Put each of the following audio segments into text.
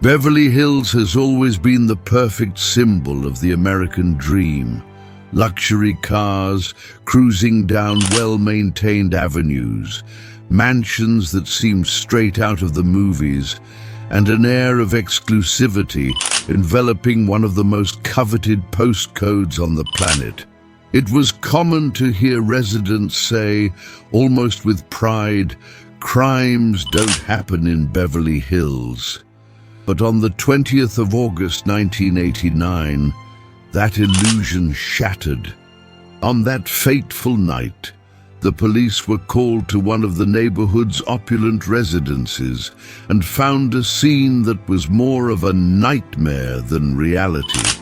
Beverly Hills has always been the perfect symbol of the American dream. Luxury cars cruising down well-maintained avenues, mansions that seem straight out of the movies, and an air of exclusivity enveloping one of the most coveted postcodes on the planet. It was common to hear residents say, almost with pride, "Crimes don't happen in Beverly Hills." But on the 20th of August 1989, that illusion shattered. On that fateful night, the police were called to one of the neighborhood's opulent residences and found a scene that was more of a nightmare than reality.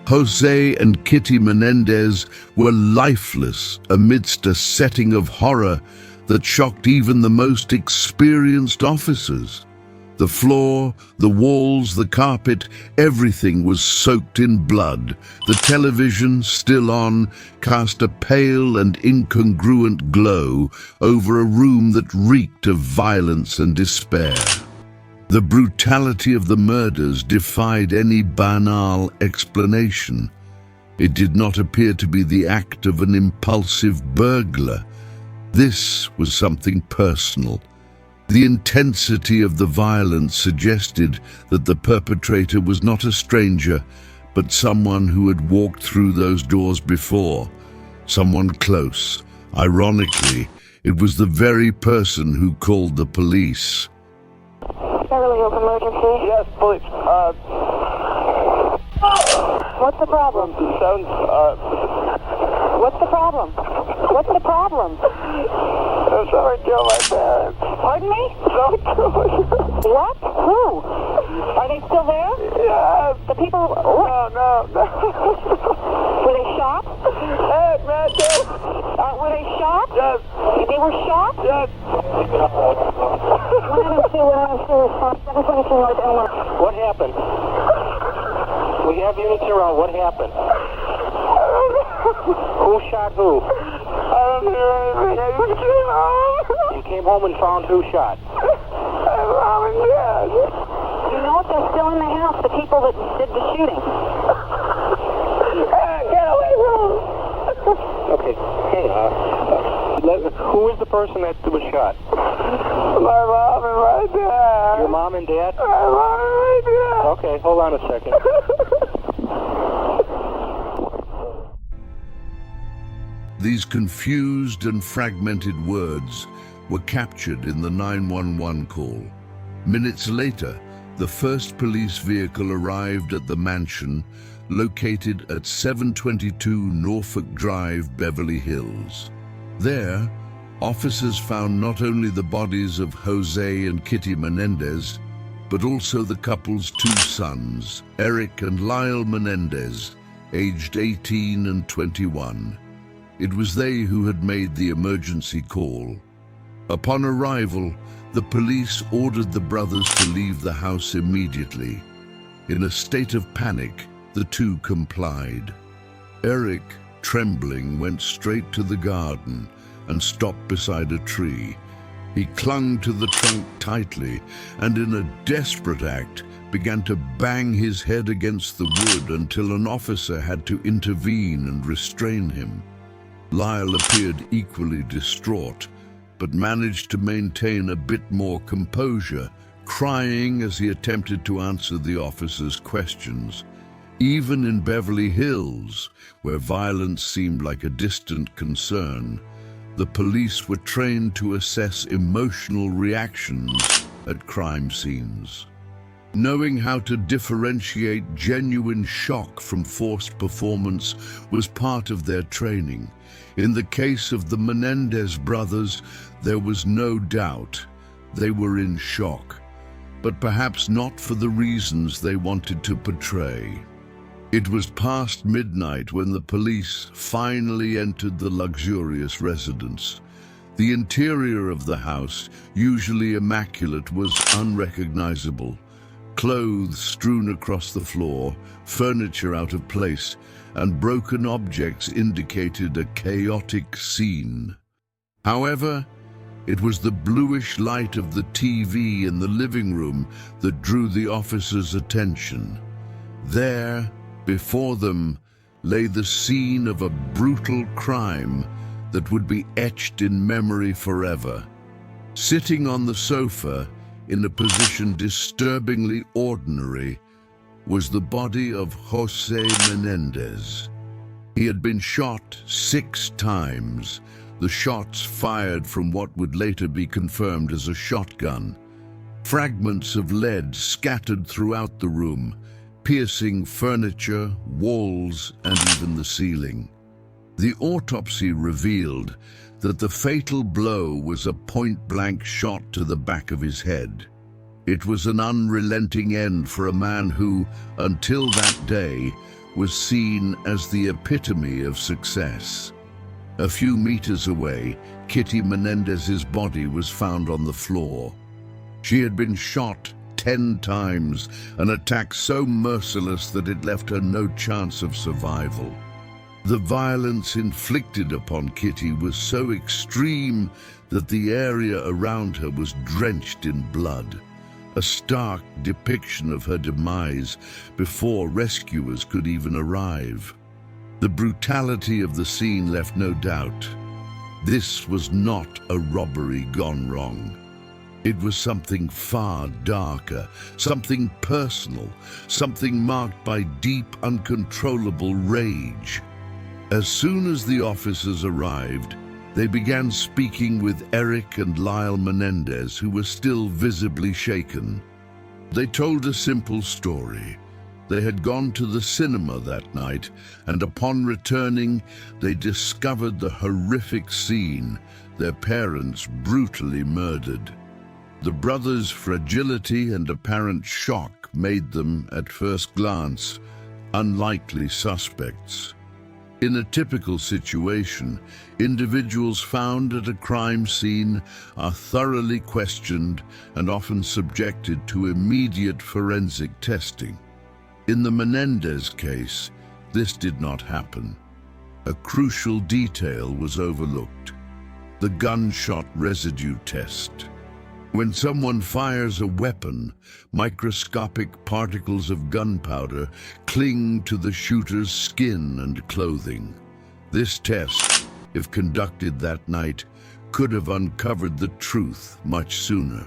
José and Kitty Menendez were lifeless amidst a setting of horror that shocked even the most experienced officers. The floor, the walls, the carpet, everything was soaked in blood. The television, still on, cast a pale and incongruent glow over a room that reeked of violence and despair. The brutality of the murders defied any banal explanation. It did not appear to be the act of an impulsive burglar. This was something personal. The intensity of the violence suggested that the perpetrator was not a stranger, but someone who had walked through those doors before. Someone close. Ironically, it was the very person who called the police. Beverly Hills emergency? Yes, police. What's the problem? What's the problem? What's the problem? Someone killed my parents. Pardon me? Someone killed my parents. What? Who? Are they still there? Yes. The people... No. Were they shot? Hey, man, dude. Were they shot? Yes. They were shot? Yes. 102 North Elmer. What happened? We have units around. What happened? Who shot who? I don't hear anything. I just came home. You came home and found who shot? My mom and dad. You know if they're still in the house, the people that did the shooting. Get away from them. Okay, hang on. Who is the person that was shot? My mom and my dad. Your mom and dad? My mom and my dad. Okay, hold on a second. These confused and fragmented words were captured in the 911 call. Minutes later, the first police vehicle arrived at the mansion located at 722 Norfolk Drive, Beverly Hills. There, officers found not only the bodies of José and Kitty Menendez, but also the couple's two sons, Erik and Lyle Menendez, aged 18 and 21. It was they who had made the emergency call. Upon arrival, the police ordered the brothers to leave the house immediately. In a state of panic, the two complied. Erik, trembling, went straight to the garden and stopped beside a tree. He clung to the trunk tightly and, in a desperate act, began to bang his head against the wood until an officer had to intervene and restrain him. Lyle appeared equally distraught, but managed to maintain a bit more composure, crying as he attempted to answer the officer's questions. Even in Beverly Hills, where violence seemed like a distant concern, the police were trained to assess emotional reactions at crime scenes. Knowing how to differentiate genuine shock from forced performance was part of their training. In the case of the Menendez brothers, there was no doubt they were in shock, but perhaps not for the reasons they wanted to portray. It was past midnight when the police finally entered the luxurious residence. The interior of the house, usually immaculate, was unrecognizable. Clothes strewn across the floor, furniture out of place, and broken objects indicated a chaotic scene. However, It was the bluish light of the TV in the living room that drew the officers' attention. There, before them, lay the scene of a brutal crime that would be etched in memory forever. Sitting on the sofa, in a position disturbingly ordinary, was the body of José Menendez. He had been shot 6 times, the shots fired from what would later be confirmed as a shotgun. Fragments of lead scattered throughout the room, piercing furniture, walls, and even the ceiling. The autopsy revealed that the fatal blow was a point-blank shot to the back of his head. It was an unrelenting end for a man who, until that day, was seen as the epitome of success. A few meters away, Kitty Menendez's body was found on the floor. She had been shot 10 times, an attack so merciless that it left her no chance of survival. The violence inflicted upon Kitty was so extreme that the area around her was drenched in blood, a stark depiction of her demise before rescuers could even arrive. The brutality of the scene left no doubt. This was not a robbery gone wrong. It was something far darker, something personal, something marked by deep, uncontrollable rage. As soon as the officers arrived, they began speaking with Erik and Lyle Menendez, who were still visibly shaken. They told a simple story. They had gone to the cinema that night, and upon returning, they discovered the horrific scene, their parents brutally murdered. The brothers' fragility and apparent shock made them, at first glance, unlikely suspects. In a typical situation, individuals found at a crime scene are thoroughly questioned and often subjected to immediate forensic testing. In the Menendez case, this did not happen. A crucial detail was overlooked: the gunshot residue test. When someone fires a weapon, microscopic particles of gunpowder cling to the shooter's skin and clothing. This test, if conducted that night, could have uncovered the truth much sooner.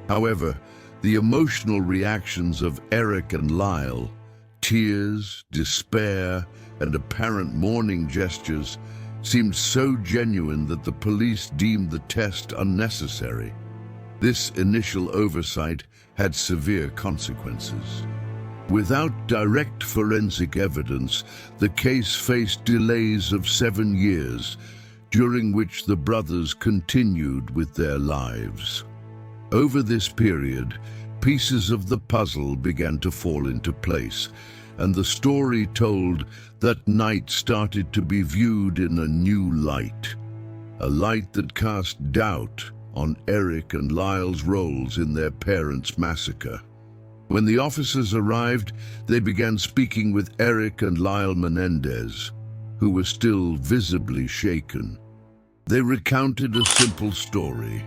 However, the emotional reactions of Erik and Lyle, tears, despair, and apparent mourning gestures, seemed so genuine that the police deemed the test unnecessary. This initial oversight had severe consequences. Without direct forensic evidence, the case faced delays of 7 years, during which the brothers continued with their lives. Over this period, pieces of the puzzle began to fall into place, and the story told that night started to be viewed in a new light. A light that cast doubt on Erik and Lyle's roles in their parents' massacre. When the officers arrived, they began speaking with Erik and Lyle Menendez, who were still visibly shaken. They recounted a simple story.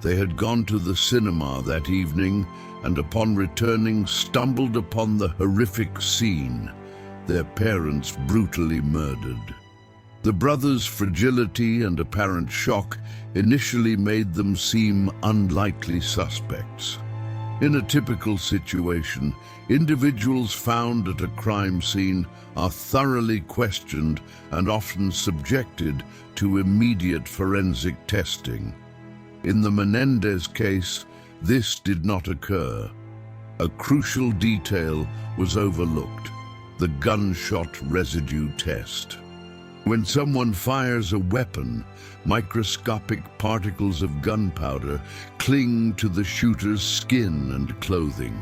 They had gone to the cinema that evening and upon returning stumbled upon the horrific scene, their parents brutally murdered. The brothers' fragility and apparent shock initially made them seem unlikely suspects. In a typical situation, individuals found at a crime scene are thoroughly questioned and often subjected to immediate forensic testing. In the Menendez case, this did not occur. A crucial detail was overlooked: the gunshot residue test. When someone fires a weapon, microscopic particles of gunpowder cling to the shooter's skin and clothing.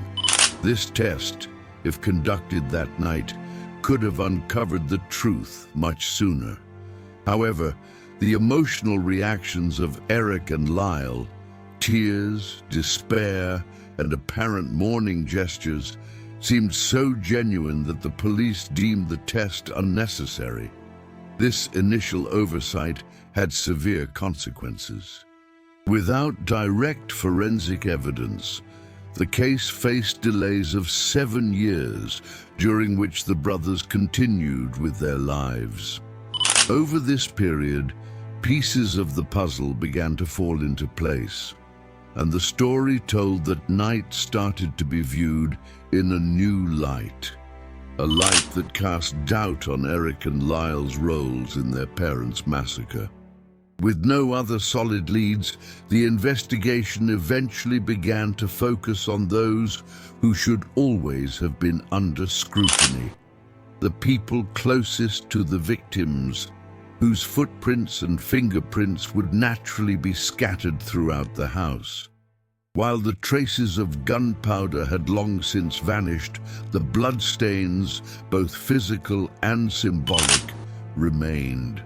This test, if conducted that night, could have uncovered the truth much sooner. However, the emotional reactions of Erik and Lyle, tears, despair, and apparent mourning gestures, seemed so genuine that the police deemed the test unnecessary. This initial oversight had severe consequences. Without direct forensic evidence, the case faced delays of 7 years, during which the brothers continued with their lives. Over this period, pieces of the puzzle began to fall into place, and the story told that night started to be viewed in a new light, a light that cast doubt on Erik and Lyle's roles in their parents' massacre. With no other solid leads, the investigation eventually began to focus on those who should always have been under scrutiny. The people closest to the victims, whose footprints and fingerprints would naturally be scattered throughout the house. While the traces of gunpowder had long since vanished, the bloodstains, both physical and symbolic, remained.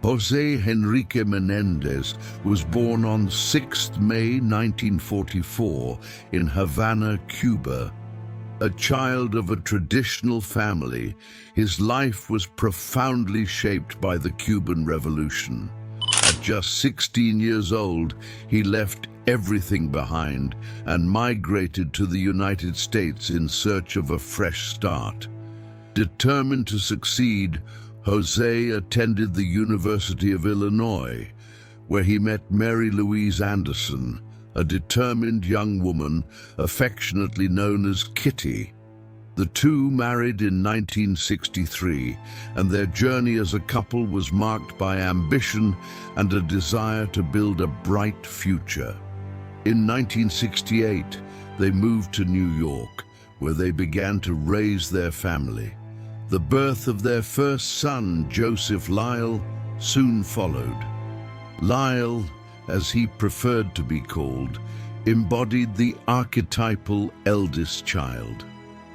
José Enrique Menendez was born on 6 May 1944 in Havana, Cuba. A child of a traditional family, his life was profoundly shaped by the Cuban Revolution. At just 16 years old, he left everything behind and migrated to the United States in search of a fresh start. Determined to succeed, José attended the University of Illinois, where he met Mary Louise Anderson, a determined young woman affectionately known as Kitty. The two married in 1963, and their journey as a couple was marked by ambition and a desire to build a bright future. In 1968, they moved to New York, where they began to raise their family. The birth of their first son, Joseph Lyle, soon followed. Lyle, as he preferred to be called, embodied the archetypal eldest child,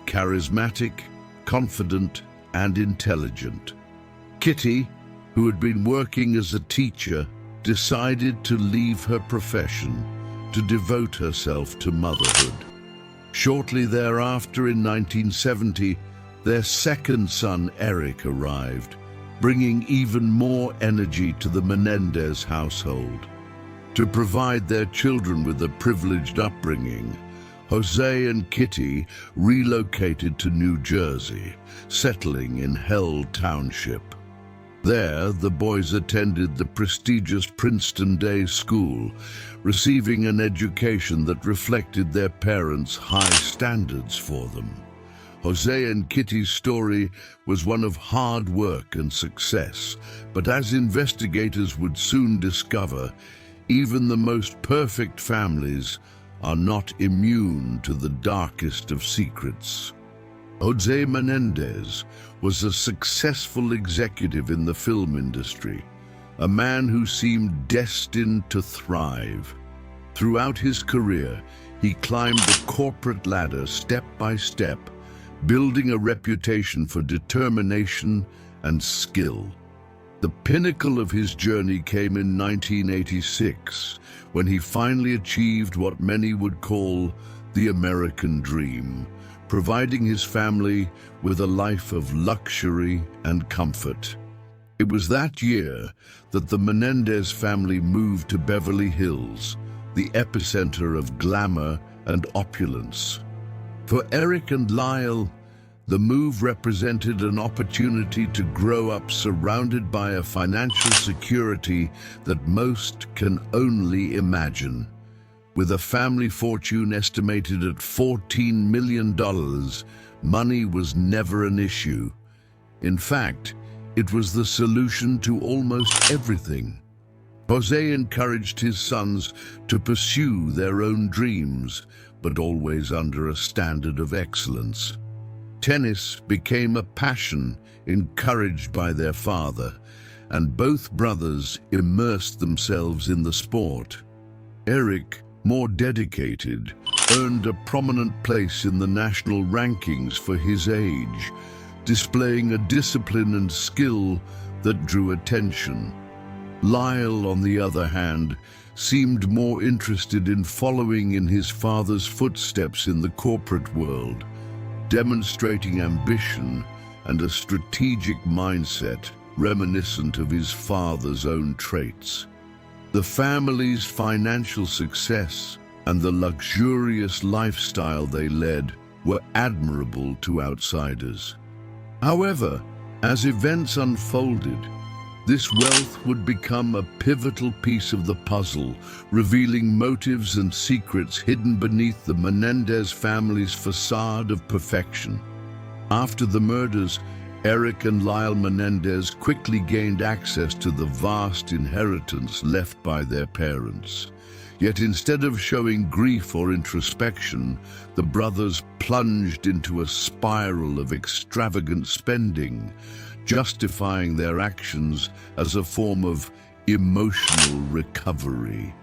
charismatic, confident, and intelligent. Kitty, who had been working as a teacher, decided to leave her profession to devote herself to motherhood. Shortly thereafter, in 1970, their second son, Erik, arrived, bringing even more energy to the Menendez household. To provide their children with a privileged upbringing, José and Kitty relocated to New Jersey, settling in Hell Township. There, the boys attended the prestigious Princeton Day School, receiving an education that reflected their parents' high standards for them. José and Kitty's story was one of hard work and success, but as investigators would soon discover, even the most perfect families are not immune to the darkest of secrets. José Menendez was a successful executive in the film industry, a man who seemed destined to thrive. Throughout his career, he climbed the corporate ladder step by step, building a reputation for determination and skill. The pinnacle of his journey came in 1986, when he finally achieved what many would call the American dream, providing his family with a life of luxury and comfort. It was that year that the Menendez family moved to Beverly Hills, the epicenter of glamour and opulence. For Erik and Lyle, the move represented an opportunity to grow up surrounded by a financial security that most can only imagine. With a family fortune estimated at $14 million, money was never an issue. In fact, it was the solution to almost everything. José encouraged his sons to pursue their own dreams, but always under a standard of excellence. Tennis became a passion encouraged by their father, and both brothers immersed themselves in the sport. Erik, more dedicated, earned a prominent place in the national rankings for his age, displaying a discipline and skill that drew attention. Lyle, on the other hand, seemed more interested in following in his father's footsteps in the corporate world, demonstrating ambition and a strategic mindset reminiscent of his father's own traits. The family's financial success and the luxurious lifestyle they led were admirable to outsiders. However, as events unfolded, this wealth would become a pivotal piece of the puzzle, revealing motives and secrets hidden beneath the Menendez family's facade of perfection. After the murders, Erik and Lyle Menendez quickly gained access to the vast inheritance left by their parents. Yet instead of showing grief or introspection, the brothers plunged into a spiral of extravagant spending, justifying their actions as a form of emotional recovery.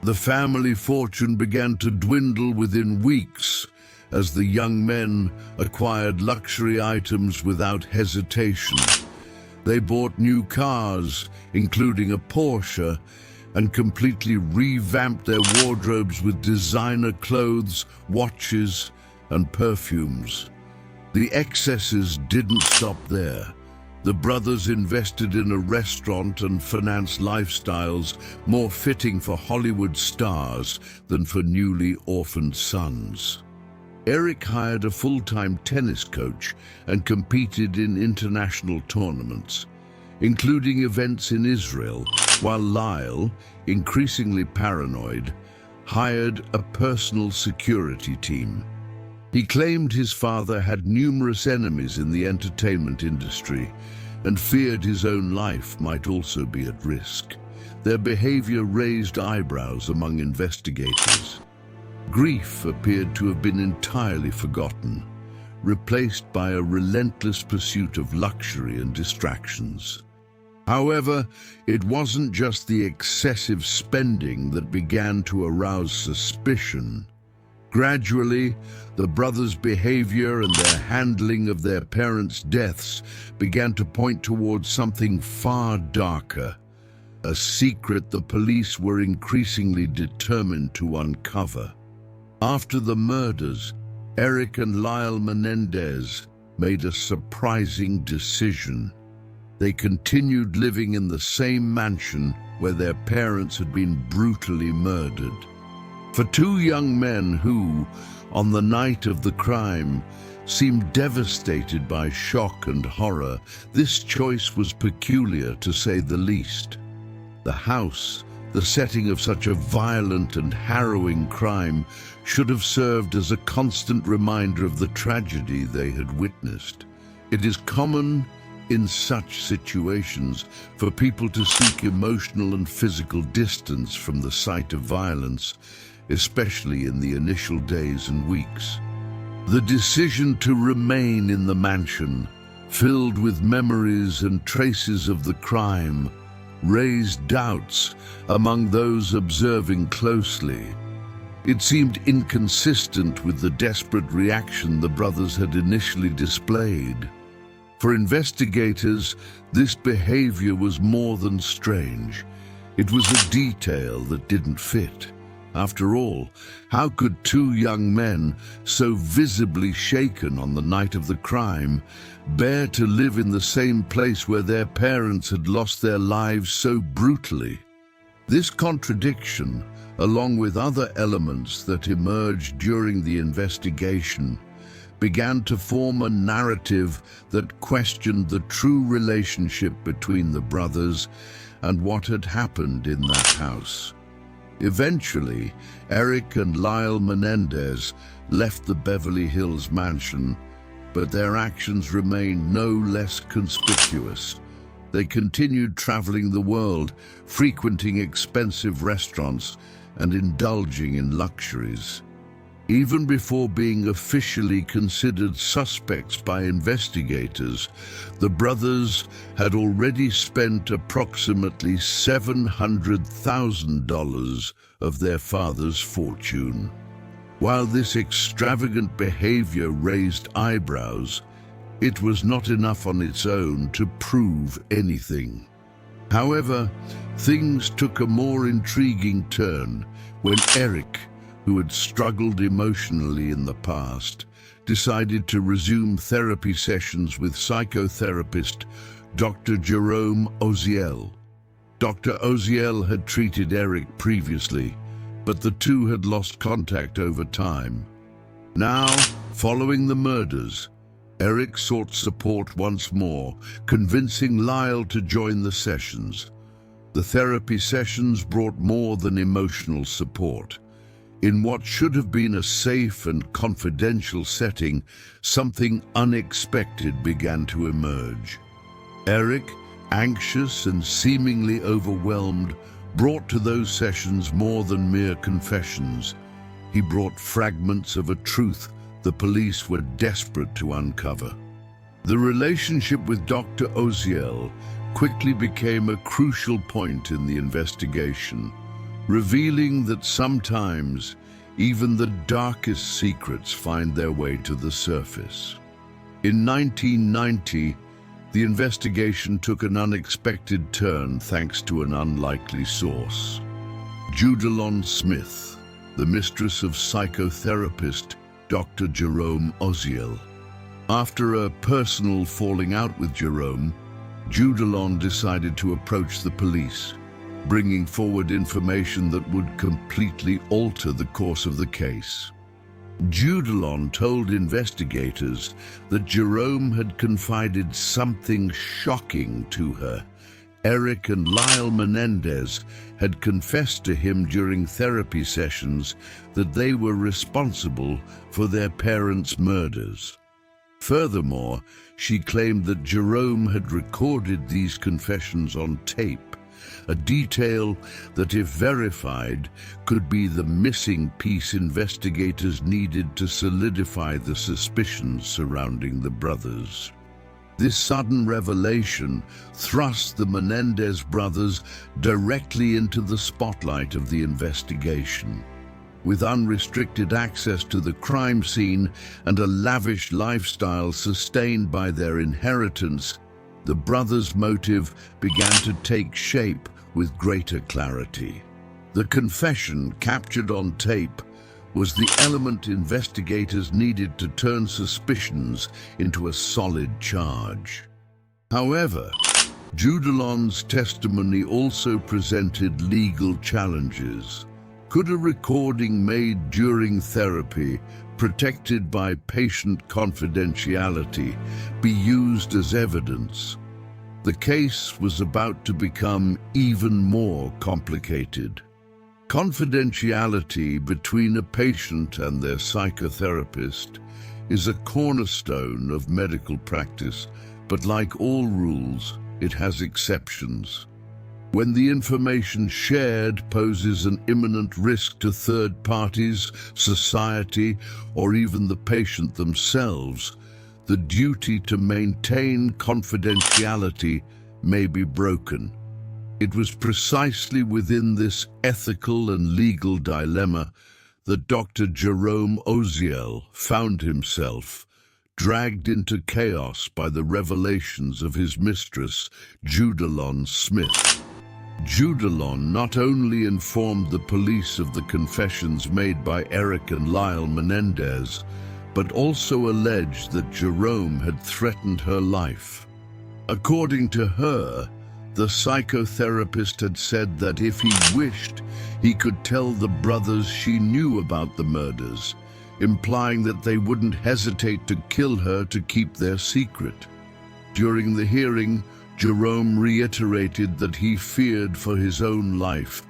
The family fortune began to dwindle within weeks as the young men acquired luxury items without hesitation. They bought new cars, including a Porsche, and completely revamped their wardrobes with designer clothes, watches, and perfumes. The excesses didn't stop there. The brothers invested in a restaurant and financed lifestyles more fitting for Hollywood stars than for newly orphaned sons. Erik hired a full-time tennis coach and competed in international tournaments, including events in Israel, while Lyle, increasingly paranoid, hired a personal security team. He claimed his father had numerous enemies in the entertainment industry and feared his own life might also be at risk. Their behavior raised eyebrows among investigators. Grief appeared to have been entirely forgotten, replaced by a relentless pursuit of luxury and distractions. However, it wasn't just the excessive spending that began to arouse suspicion. Gradually, the brothers' behavior and their handling of their parents' deaths began to point towards something far darker, a secret the police were increasingly determined to uncover. After the murders, Erik and Lyle Menendez made a surprising decision. They continued living in the same mansion where their parents had been brutally murdered. For two young men who, on the night of the crime, seemed devastated by shock and horror, this choice was peculiar to say the least. The house, the setting of such a violent and harrowing crime, should have served as a constant reminder of the tragedy they had witnessed. It is common in such situations for people to seek emotional and physical distance from the sight of violence, especially in the initial days and weeks. The decision to remain in the mansion, filled with memories and traces of the crime, raised doubts among those observing closely. It seemed inconsistent with the desperate reaction the brothers had initially displayed. For investigators, this behavior was more than strange. It was a detail that didn't fit. After all, how could two young men, so visibly shaken on the night of the crime, bear to live in the same place where their parents had lost their lives so brutally? This contradiction, along with other elements that emerged during the investigation, began to form a narrative that questioned the true relationship between the brothers and what had happened in that house. Eventually, Erik and Lyle Menendez left the Beverly Hills mansion, but their actions remained no less conspicuous. They continued traveling the world, frequenting expensive restaurants and indulging in luxuries. Even before being officially considered suspects by investigators, the brothers had already spent approximately $700,000 of their father's fortune. While this extravagant behavior raised eyebrows, it was not enough on its own to prove anything. However, things took a more intriguing turn when Erik, who had struggled emotionally in the past, decided to resume therapy sessions with psychotherapist Dr. Jerome Oziel. Dr. Oziel had treated Erik previously, but the two had lost contact over time. Now, following the murders, Erik sought support once more, convincing Lyle to join the sessions. The therapy sessions brought more than emotional support. In what should have been a safe and confidential setting, something unexpected began to emerge. Erik, anxious and seemingly overwhelmed, brought to those sessions more than mere confessions. He brought fragments of a truth the police were desperate to uncover. The relationship with Dr. Oziel quickly became a crucial point in the investigation, revealing that sometimes even the darkest secrets find their way to the surface. In 1990, the investigation took an unexpected turn thanks to an unlikely source. Judalon Smith, the mistress of psychotherapist Dr. Jerome Oziel. After a personal falling out with Jerome, Judalon decided to approach the police, bringing forward information that would completely alter the course of the case. Judalon told investigators that Jerome had confided something shocking to her. Erik and Lyle Menendez had confessed to him during therapy sessions that they were responsible for their parents' murders. Furthermore, she claimed that Jerome had recorded these confessions on tape, a detail that, if verified, could be the missing piece investigators needed to solidify the suspicions surrounding the brothers. This sudden revelation thrust the Menendez brothers directly into the spotlight of the investigation. With unrestricted access to the crime scene and a lavish lifestyle sustained by their inheritance, the brothers' motive began to take shape with greater clarity. The confession, captured on tape, was the element investigators needed to turn suspicions into a solid charge. However, Judalon's testimony also presented legal challenges. Could a recording made during therapy, protected by patient confidentiality, be used as evidence? The case was about to become even more complicated. Confidentiality between a patient and their psychotherapist is a cornerstone of medical practice, but like all rules, it has exceptions. When the information shared poses an imminent risk to third parties, society, or even the patient themselves, the duty to maintain confidentiality may be broken. It was precisely within this ethical and legal dilemma that Dr. Jerome Oziel found himself, dragged into chaos by the revelations of his mistress, Judalon Smith. Judalon not only informed the police of the confessions made by Erik and Lyle Menendez, but also alleged that Jerome had threatened her life. According to her, the psychotherapist had said that if he wished, he could tell the brothers she knew about the murders, implying that they wouldn't hesitate to kill her to keep their secret. During the hearing, Jerome reiterated that he feared for his own life,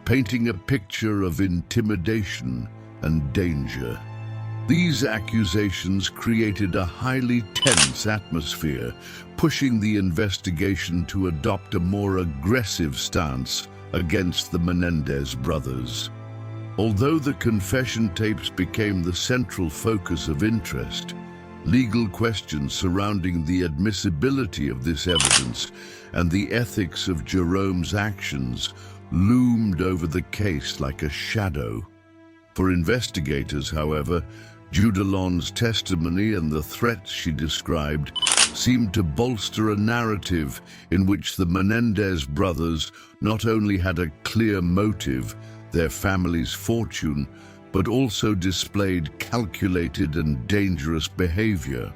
painting a picture of intimidation and danger. These accusations created a highly tense atmosphere, pushing the investigation to adopt a more aggressive stance against the Menendez brothers. Although the confession tapes became the central focus of interest, legal questions surrounding the admissibility of this evidence and the ethics of Jerome's actions loomed over the case like a shadow. For investigators, however, Judalon's testimony and the threats she described seemed to bolster a narrative in which the Menendez brothers not only had a clear motive, their family's fortune, but also displayed calculated and dangerous behavior.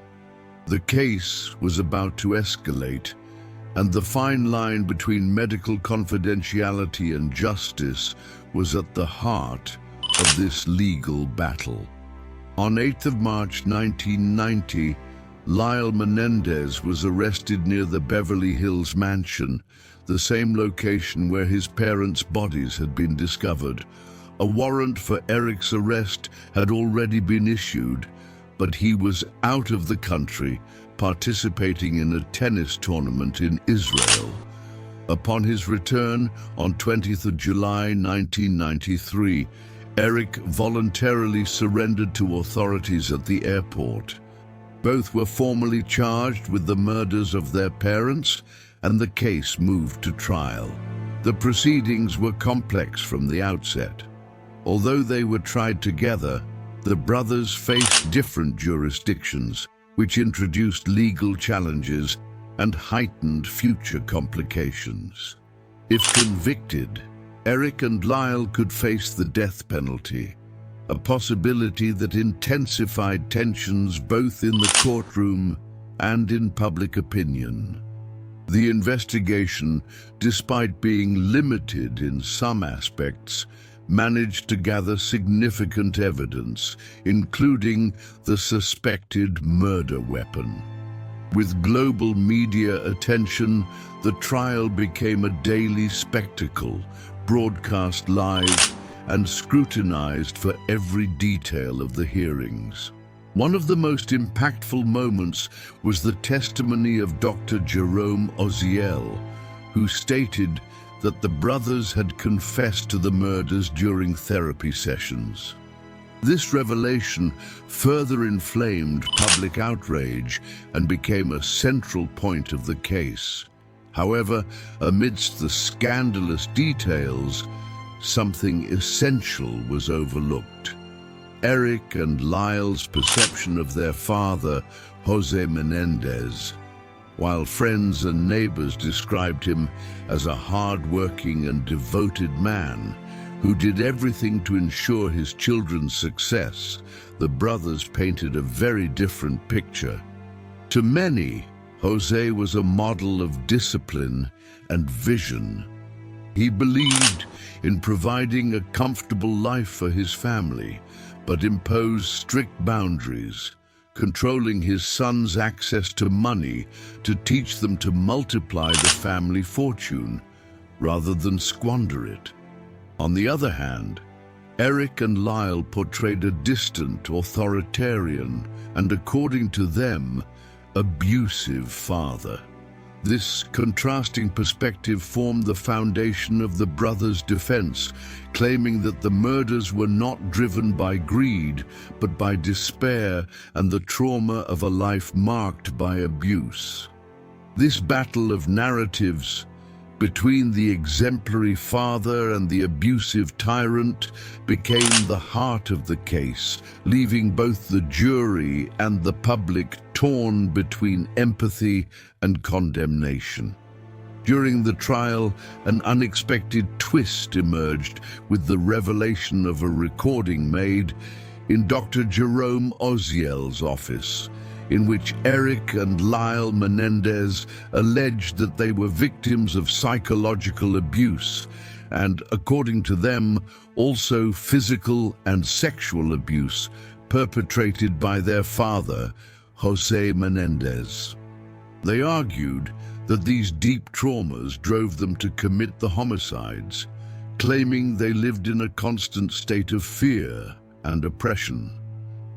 The case was about to escalate, And the fine line between medical confidentiality and justice was at the heart of this legal battle. On 8th of March 1990, Lyle Menendez was arrested near the Beverly Hills mansion, the same location where his parents' bodies had been discovered. A warrant for Erik's arrest had already been issued, but he was out of the country, participating in a tennis tournament in Israel. Upon his return on 20th of July 1993, Erik voluntarily surrendered to authorities at the airport. Both were formally charged with the murders of their parents, and the case moved to trial. The proceedings were complex from the outset. Although they were tried together, the brothers faced different jurisdictions, which introduced legal challenges and heightened future complications. If convicted, Erik and Lyle could face the death penalty, a possibility that intensified tensions both in the courtroom and in public opinion. The investigation, despite being limited in some aspects, managed to gather significant evidence, including the suspected murder weapon. With global media attention, the trial became a daily spectacle, broadcast live and scrutinized for every detail of the hearings. One of the most impactful moments was the testimony of Dr. Jerome Oziel, who stated that the brothers had confessed to the murders during therapy sessions. This revelation further inflamed public outrage and became a central point of the case. However, amidst the scandalous details, something essential was overlooked. Erik and Lyle's perception of their father, José Menendez. While friends and neighbors described him as a hard-working and devoted man who did everything to ensure his children's success, the brothers painted a very different picture. To many, José was a model of discipline and vision. He believed in providing a comfortable life for his family, but imposed strict boundaries, controlling his sons' access to money to teach them to multiply the family fortune rather than squander it. On the other hand, Erik and Lyle portrayed a distant, authoritarian, and according to them, abusive father. This contrasting perspective formed the foundation of the brothers' defense, claiming that the murders were not driven by greed, but by despair and the trauma of a life marked by abuse. This battle of narratives between the exemplary father and the abusive tyrant became the heart of the case, leaving both the jury and the public torn between empathy and condemnation. During the trial, an unexpected twist emerged with the revelation of a recording made in Dr. Jerome Oziel's office, in which Erik and Lyle Menendez alleged that they were victims of psychological abuse and, according to them, also physical and sexual abuse perpetrated by their father, José Menendez. They argued that these deep traumas drove them to commit the homicides, claiming they lived in a constant state of fear and oppression.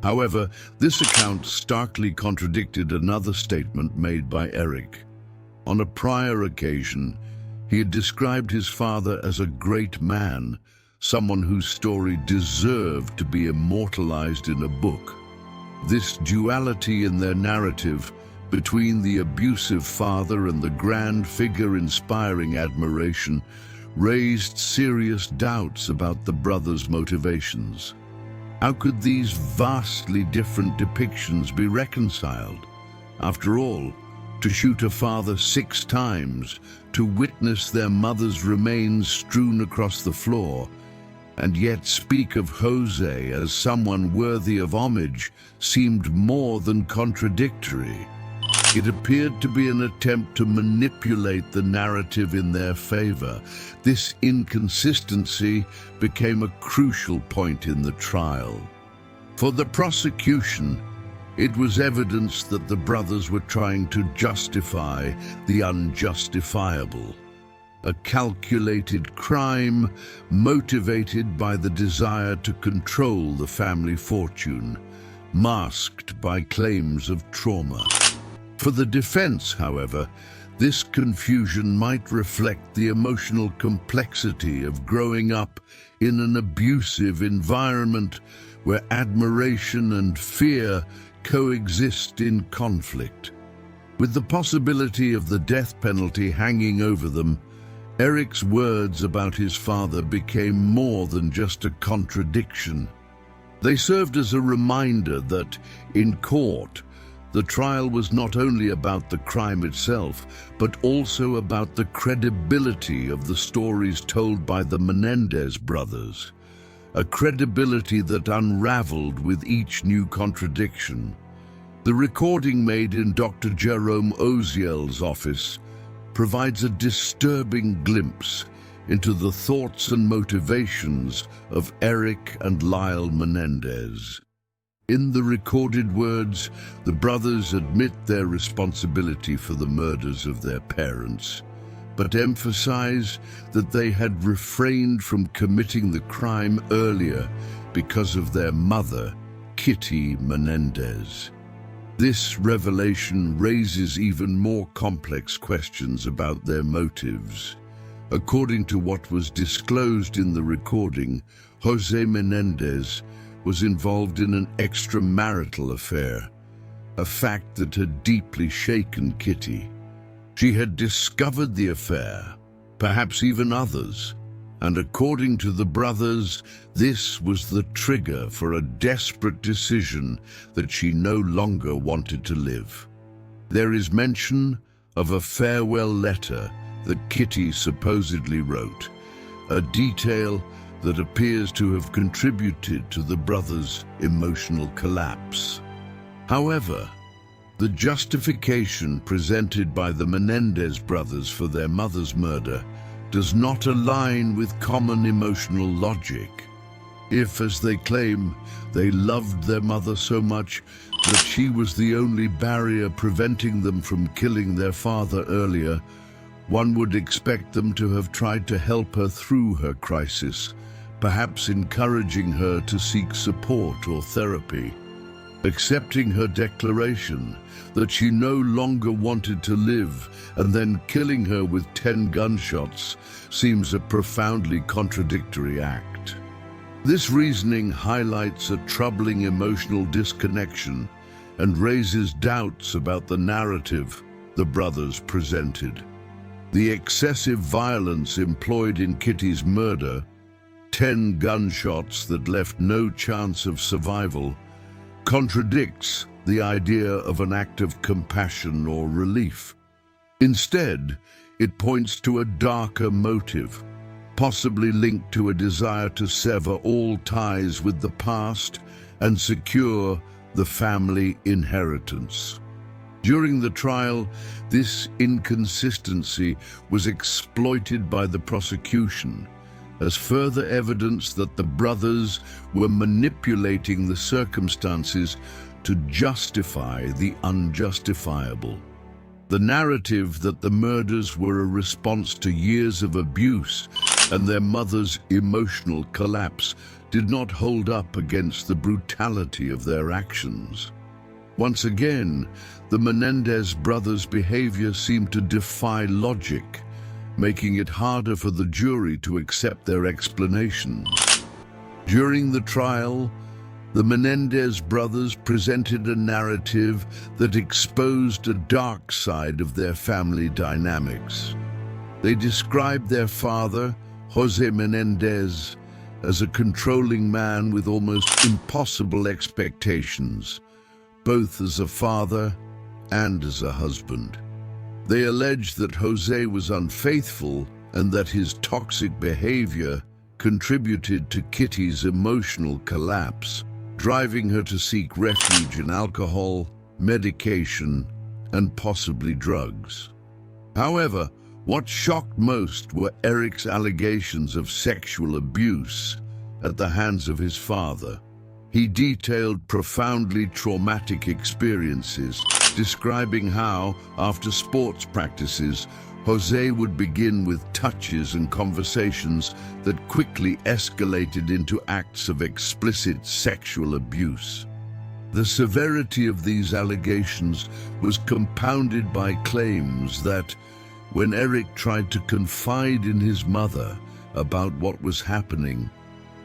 However, this account starkly contradicted another statement made by Erik. On a prior occasion, he had described his father as a great man, someone whose story deserved to be immortalized in a book. This duality in their narrative, between the abusive father and the grand figure inspiring admiration, raised serious doubts about the brothers' motivations. How could these vastly different depictions be reconciled? After all, to shoot a father 6 times, to witness their mother's remains strewn across the floor, and yet speak of José as someone worthy of homage seemed more than contradictory. It appeared to be an attempt to manipulate the narrative in their favor. This inconsistency became a crucial point in the trial. For the prosecution, it was evidence that the brothers were trying to justify the unjustifiable. A calculated crime motivated by the desire to control the family fortune, masked by claims of trauma. For the defense, however, this confusion might reflect the emotional complexity of growing up in an abusive environment where admiration and fear coexist in conflict. With the possibility of the death penalty hanging over them, Erik's words about his father became more than just a contradiction. They served as a reminder that, in court, the trial was not only about the crime itself, but also about the credibility of the stories told by the Menendez brothers, a credibility that unraveled with each new contradiction. The recording made in Dr. Jerome Oziel's office provides a disturbing glimpse into the thoughts and motivations of Erik and Lyle Menendez. In the recorded words, the brothers admit their responsibility for the murders of their parents, but emphasize that they had refrained from committing the crime earlier because of their mother, Kitty Menendez. This revelation raises even more complex questions about their motives. According to what was disclosed in the recording, José Menendez was involved in an extramarital affair, a fact that had deeply shaken Kitty. She had discovered the affair, perhaps even others, and according to the brothers, this was the trigger for a desperate decision that she no longer wanted to live. There is mention of a farewell letter that Kitty supposedly wrote, a detail that appears to have contributed to the brothers' emotional collapse. However, the justification presented by the Menendez brothers for their mother's murder does not align with common emotional logic. If, as they claim, they loved their mother so much that she was the only barrier preventing them from killing their father earlier, one would expect them to have tried to help her through her crisis, perhaps encouraging her to seek support or therapy. Accepting her declaration that she no longer wanted to live and then killing her with 10 gunshots seems a profoundly contradictory act. This reasoning highlights a troubling emotional disconnection and raises doubts about the narrative the brothers presented. The excessive violence employed in Kitty's murder, 10 gunshots that left no chance of survival, contradicts the idea of an act of compassion or relief. Instead, it points to a darker motive, possibly linked to a desire to sever all ties with the past and secure the family inheritance. During the trial, this inconsistency was exploited by the prosecution as further evidence that the brothers were manipulating the circumstances to justify the unjustifiable. The narrative that the murders were a response to years of abuse and their mother's emotional collapse did not hold up against the brutality of their actions. Once again, the Menendez brothers' behavior seemed to defy logic, making it harder for the jury to accept their explanations. During the trial, the Menendez brothers presented a narrative that exposed a dark side of their family dynamics. They described their father, José Menendez, as a controlling man with almost impossible expectations, both as a father and as a husband. They alleged that José was unfaithful and that his toxic behavior contributed to Kitty's emotional collapse, driving her to seek refuge in alcohol, medication, and possibly drugs. However, what shocked most were Erik's allegations of sexual abuse at the hands of his father. He detailed profoundly traumatic experiences, describing how, after sports practices, José would begin with touches and conversations that quickly escalated into acts of explicit sexual abuse. The severity of these allegations was compounded by claims that, when Erik tried to confide in his mother about what was happening,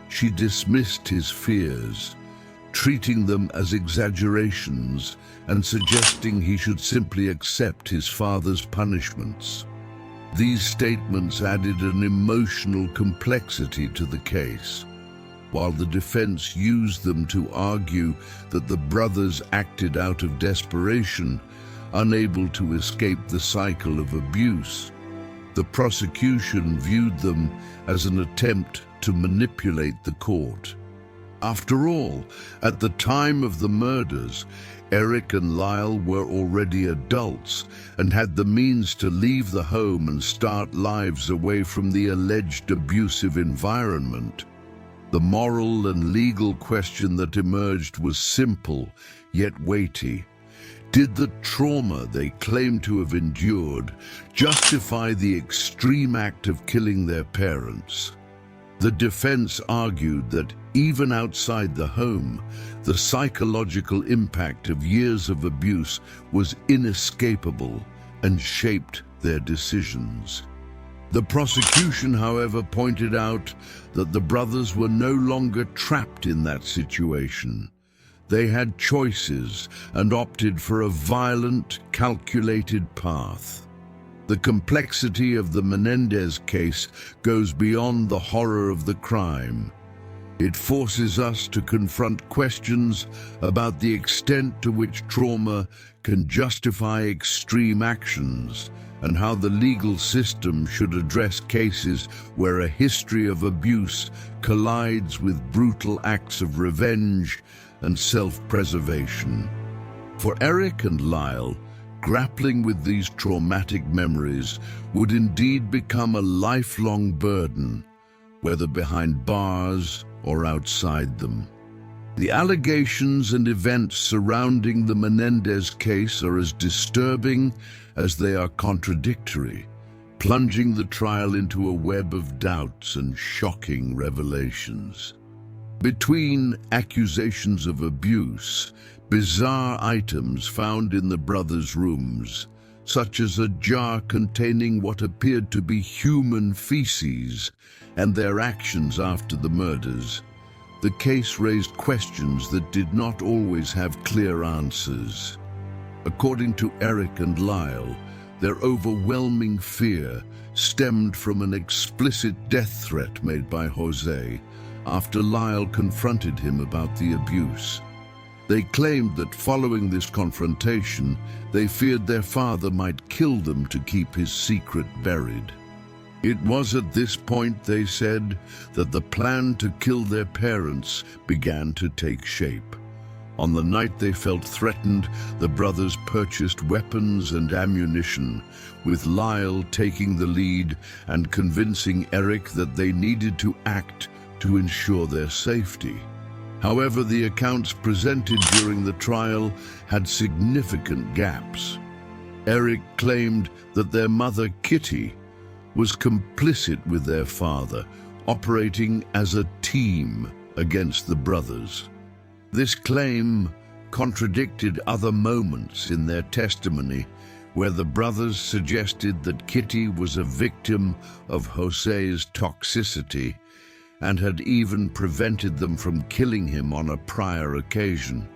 she dismissed his fears, treating them as exaggerations and suggesting he should simply accept his father's punishments. These statements added an emotional complexity to the case, while the defense used them to argue that the brothers acted out of desperation, unable to escape the cycle of abuse. The prosecution viewed them as an attempt to manipulate the court. After all, at the time of the murders, Erik and Lyle were already adults and had the means to leave the home and start lives away from the alleged abusive environment. The moral and legal question that emerged was simple, yet weighty. Did the trauma they claimed to have endured justify the extreme act of killing their parents? The defense argued that even outside the home, the psychological impact of years of abuse was inescapable and shaped their decisions. The prosecution, however, pointed out that the brothers were no longer trapped in that situation. They had choices and opted for a violent, calculated path. The complexity of the Menendez case goes beyond the horror of the crime. It forces us to confront questions about the extent to which trauma can justify extreme actions and how the legal system should address cases where a history of abuse collides with brutal acts of revenge and self-preservation. For Erik and Lyle, grappling with these traumatic memories would indeed become a lifelong burden, whether behind bars or outside them. The allegations and events surrounding the Menendez case are as disturbing as they are contradictory, plunging the trial into a web of doubts and shocking revelations. Between accusations of abuse, bizarre items found in the brothers' rooms, such as a jar containing what appeared to be human feces, and their actions after the murders, the case raised questions that did not always have clear answers. According to Erik and Lyle, their overwhelming fear stemmed from an explicit death threat made by José after Lyle confronted him about the abuse. They claimed that following this confrontation, they feared their father might kill them to keep his secret buried. It was at this point, they said, that the plan to kill their parents began to take shape. On the night they felt threatened, the brothers purchased weapons and ammunition, with Lyle taking the lead and convincing Erik that they needed to act to ensure their safety. However, the accounts presented during the trial had significant gaps. Erik claimed that their mother, Kitty, was complicit with their father, operating as a team against the brothers. This claim contradicted other moments in their testimony where the brothers suggested that Kitty was a victim of José's toxicity and had even prevented them from killing him on a prior occasion.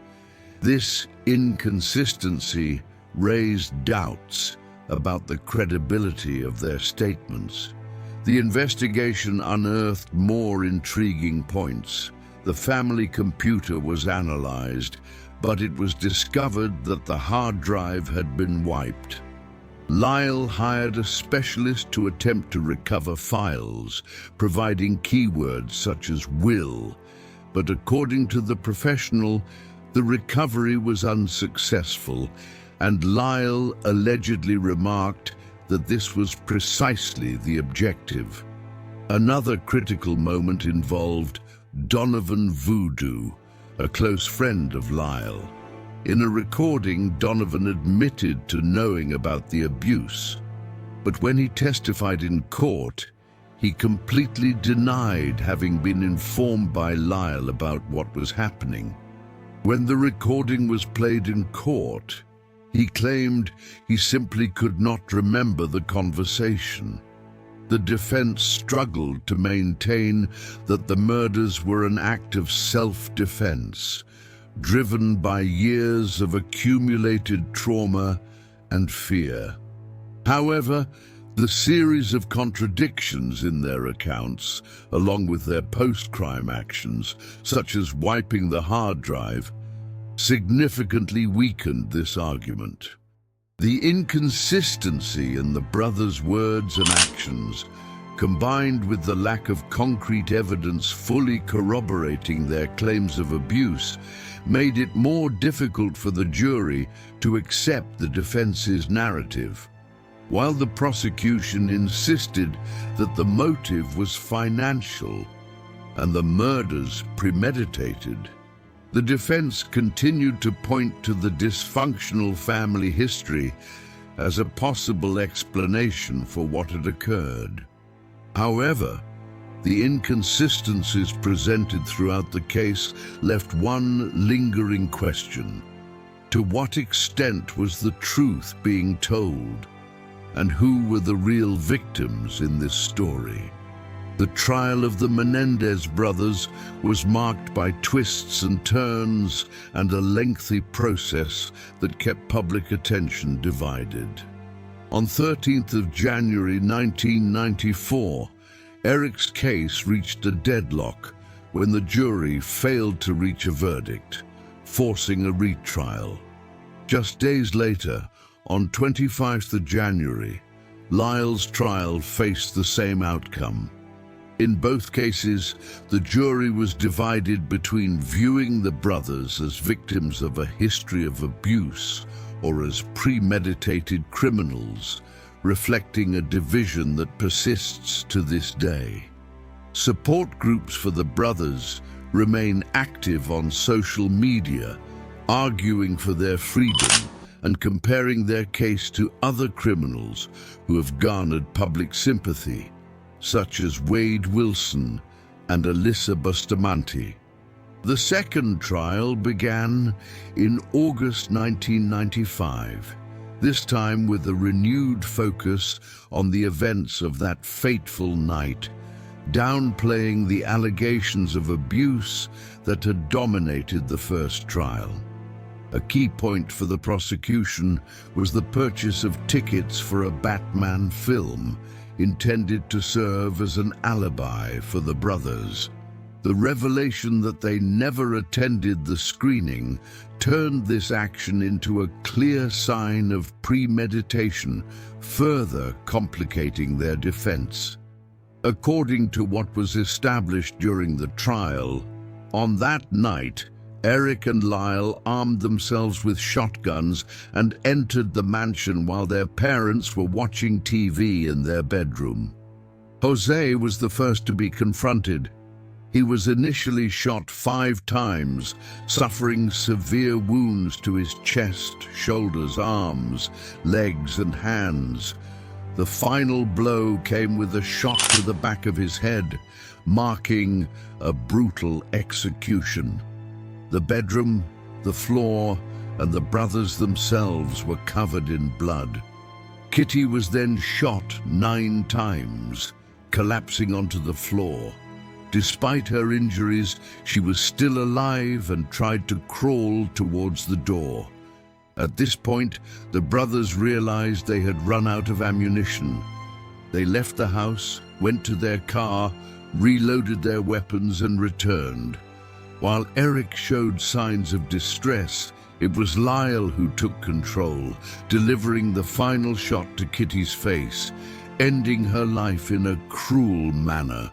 This inconsistency raised doubts about the credibility of their statements. The investigation unearthed more intriguing points. The family computer was analyzed, but it was discovered that the hard drive had been wiped. Lyle hired a specialist to attempt to recover files, providing keywords such as will, but according to the professional, the recovery was unsuccessful, and Lyle allegedly remarked that this was precisely the objective. Another critical moment involved Donovan Voodoo, a close friend of Lyle. In a recording, Donovan admitted to knowing about the abuse, but when he testified in court, he completely denied having been informed by Lyle about what was happening. When the recording was played in court, he claimed he simply could not remember the conversation. The defense struggled to maintain that the murders were an act of self-defense, driven by years of accumulated trauma and fear. However, the series of contradictions in their accounts, along with their post-crime actions, such as wiping the hard drive, significantly weakened this argument. The inconsistency in the brothers' words and actions, combined with the lack of concrete evidence fully corroborating their claims of abuse, made it more difficult for the jury to accept the defense's narrative. While the prosecution insisted that the motive was financial and the murders premeditated, the defense continued to point to the dysfunctional family history as a possible explanation for what had occurred. However, the inconsistencies presented throughout the case left one lingering question. To what extent was the truth being told? And who were the real victims in this story? The trial of the Menendez brothers was marked by twists and turns and a lengthy process that kept public attention divided. On 13th of January 1994, Erik's case reached a deadlock when the jury failed to reach a verdict, forcing a retrial. Just days later, on 25th of January, Lyle's trial faced the same outcome. In both cases, the jury was divided between viewing the brothers as victims of a history of abuse or as premeditated criminals, reflecting a division that persists to this day. Support groups for the brothers remain active on social media, arguing for their freedom and comparing their case to other criminals who have garnered public sympathy, such as Wade Wilson and Alyssa Bustamante. The second trial began in August 1995, this time with a renewed focus on the events of that fateful night, downplaying the allegations of abuse that had dominated the first trial. A key point for the prosecution was the purchase of tickets for a Batman film intended to serve as an alibi for the brothers. The revelation that they never attended the screening turned this action into a clear sign of premeditation, further complicating their defense. According to what was established during the trial, on that night, Erik and Lyle armed themselves with shotguns and entered the mansion while their parents were watching TV in their bedroom. José was the first to be confronted. He was initially shot 5 times, suffering severe wounds to his chest, shoulders, arms, legs, and hands. The final blow came with a shot to the back of his head, marking a brutal execution. The bedroom, the floor, and the brothers themselves were covered in blood. Kitty was then shot 9 times, collapsing onto the floor. Despite her injuries, she was still alive and tried to crawl towards the door. At this point, the brothers realized they had run out of ammunition. They left the house, went to their car, reloaded their weapons, and returned. While Erik showed signs of distress, it was Lyle who took control, delivering the final shot to Kitty's face, ending her life in a cruel manner.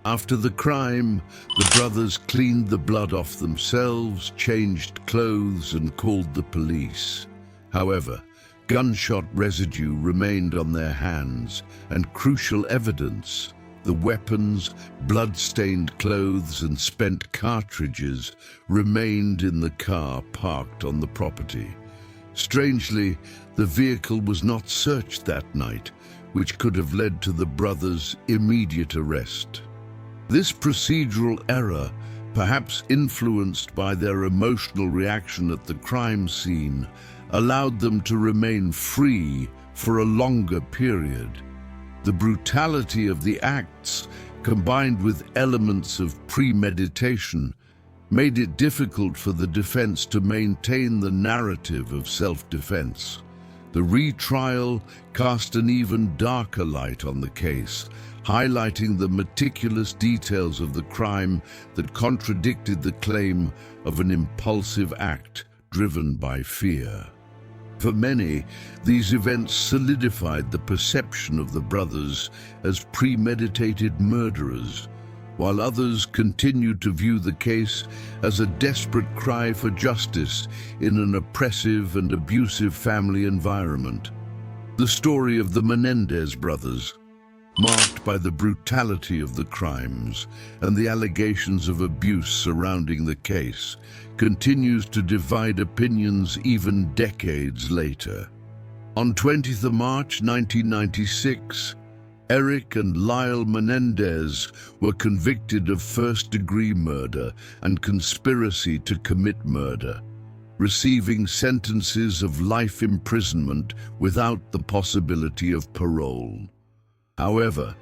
After the crime, the brothers cleaned the blood off themselves, changed clothes, and called the police. However, gunshot residue remained on their hands, and crucial evidence, the weapons, blood-stained clothes, and spent cartridges, remained in the car parked on the property. Strangely, the vehicle was not searched that night, which could have led to the brothers' immediate arrest. This procedural error, perhaps influenced by their emotional reaction at the crime scene, allowed them to remain free for a longer period. The brutality of the acts, combined with elements of premeditation, made it difficult for the defense to maintain the narrative of self-defense. The retrial cast an even darker light on the case, highlighting the meticulous details of the crime that contradicted the claim of an impulsive act driven by fear. For many, these events solidified the perception of the brothers as premeditated murderers, while others continued to view the case as a desperate cry for justice in an oppressive and abusive family environment. The story of the Menendez brothers, marked by the brutality of the crimes and the allegations of abuse surrounding the case, continues to divide opinions even decades later. On 20th of March 1996, Erik and Lyle Menendez were convicted of first-degree murder and conspiracy to commit murder, receiving sentences of life imprisonment without the possibility of parole. However,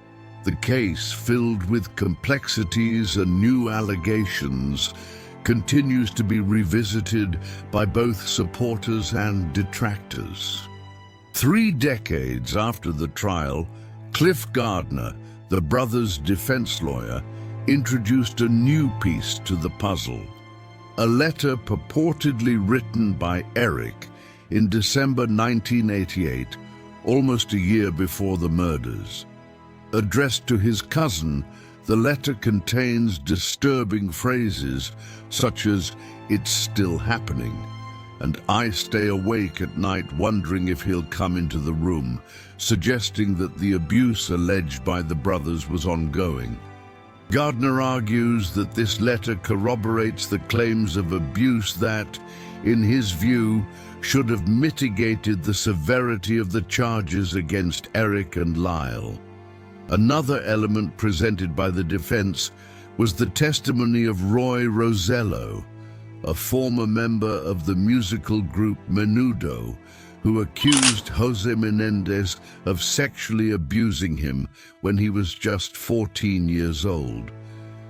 the case, filled with complexities and new allegations, continues to be revisited by both supporters and detractors. 3 decades after the trial, Cliff Gardner, the brothers' defense lawyer, introduced a new piece to the puzzle. A letter purportedly written by Erik in December 1988, almost a year before the murders. Addressed to his cousin, the letter contains disturbing phrases such as, "It's still happening," and "I stay awake at night wondering if he'll come into the room," suggesting that the abuse alleged by the brothers was ongoing. Gardner argues that this letter corroborates the claims of abuse that, in his view, should have mitigated the severity of the charges against Erik and Lyle. Another element presented by the defense was the testimony of Roy Rosello, a former member of the musical group Menudo, who accused José Menendez of sexually abusing him when he was just 14 years old.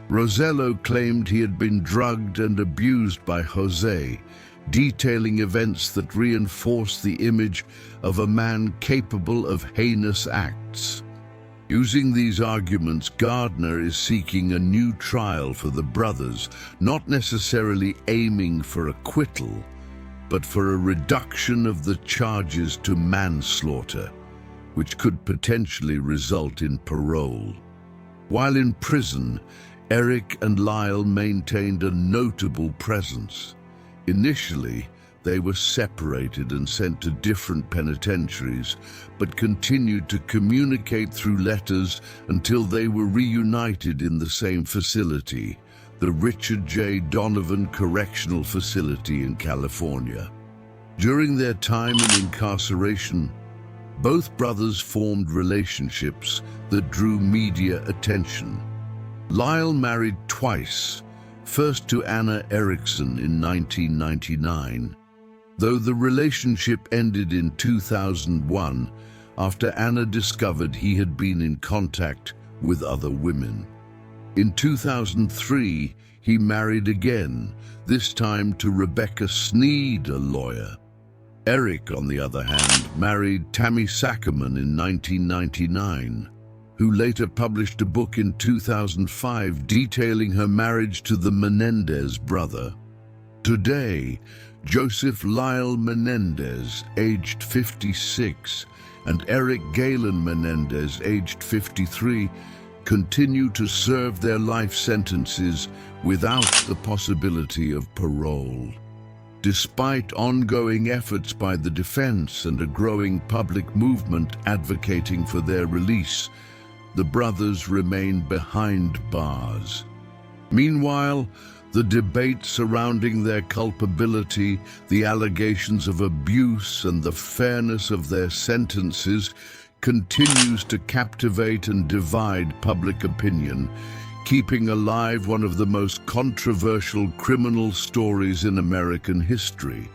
Rosello claimed he had been drugged and abused by José, detailing events that reinforced the image of a man capable of heinous acts. Using these arguments, Gardner is seeking a new trial for the brothers, not necessarily aiming for acquittal, but for a reduction of the charges to manslaughter, which could potentially result in parole. While in prison, Erik and Lyle maintained a notable presence. Initially, they were separated and sent to different penitentiaries, but continued to communicate through letters until they were reunited in the same facility, the Richard J. Donovan Correctional Facility in California. During their time in incarceration, both brothers formed relationships that drew media attention. Lyle married twice, first to Anna Erickson in 1999, though the relationship ended in 2001 after Anna discovered he had been in contact with other women. In 2003, he married again, this time to Rebecca Sneed, a lawyer. Erik, on the other hand, married Tammy Sackerman in 1999, who later published a book in 2005 detailing her marriage to the Menendez brother. Today, Joseph Lyle Menendez, aged 56, and Erik Galen Menendez, aged 53, continue to serve their life sentences without the possibility of parole. Despite ongoing efforts by the defense and a growing public movement advocating for their release, the brothers remain behind bars. Meanwhile, the debate surrounding their culpability, the allegations of abuse, and the fairness of their sentences continues to captivate and divide public opinion, keeping alive one of the most controversial criminal stories in American history.